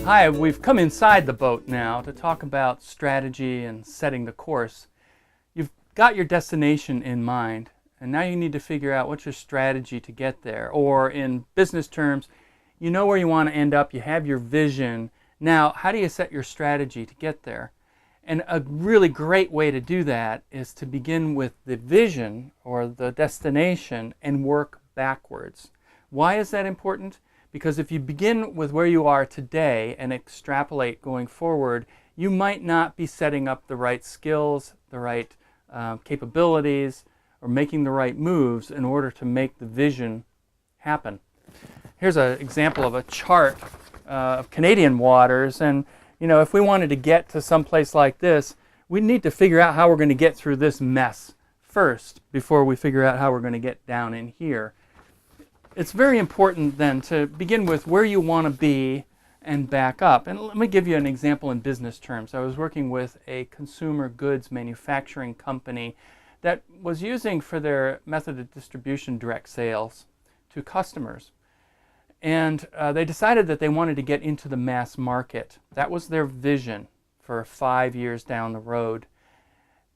Hi, we've come inside the boat now to talk about strategy and setting the course. You've got your destination in mind, and now you need to figure out what's your strategy to get there. Or in business terms, you know where you want to end up, you have your vision. Now, how do you set your strategy to get there? And a really great way to do that is to begin with the vision or the destination and work backwards. Why is that important? Because if you begin with where you are today and extrapolate going forward, you might not be setting up the right skills, the right capabilities, or making the right moves in order to make the vision happen. Here's an example of a chart of Canadian waters, and if we wanted to get to some place like this, we need to figure out how we're going to get through this mess first before we figure out how we're going to get down in here. It's very important then to begin with where you want to be and back up. And let me give you an example in business terms. I was working with a consumer goods manufacturing company that was using for their method of distribution direct sales to customers. And they decided that they wanted to get into the mass market. That was their vision for 5 years down the road.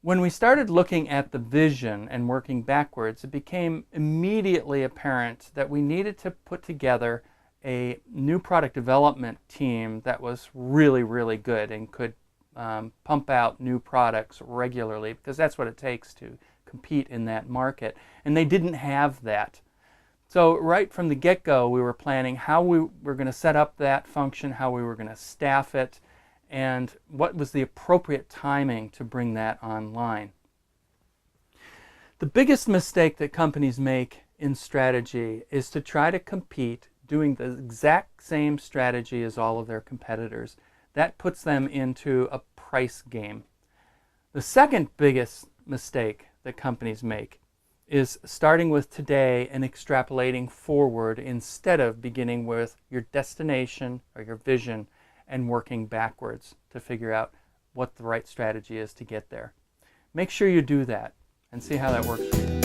When we started looking at the vision and working backwards, it became immediately apparent that we needed to put together a new product development team that was really, really good and could pump out new products regularly, because that's what it takes to compete in that market. And they didn't have that. So right from the get-go, we were planning how we were going to set up that function, how we were going to staff it, and what was the appropriate timing to bring that online. The biggest mistake that companies make in strategy is to try to compete doing the exact same strategy as all of their competitors. That puts them into a price game. The second biggest mistake that companies make is starting with today and extrapolating forward instead of beginning with your destination or your vision and working backwards to figure out what the right strategy is to get there. Make sure you do that and see how that works for you.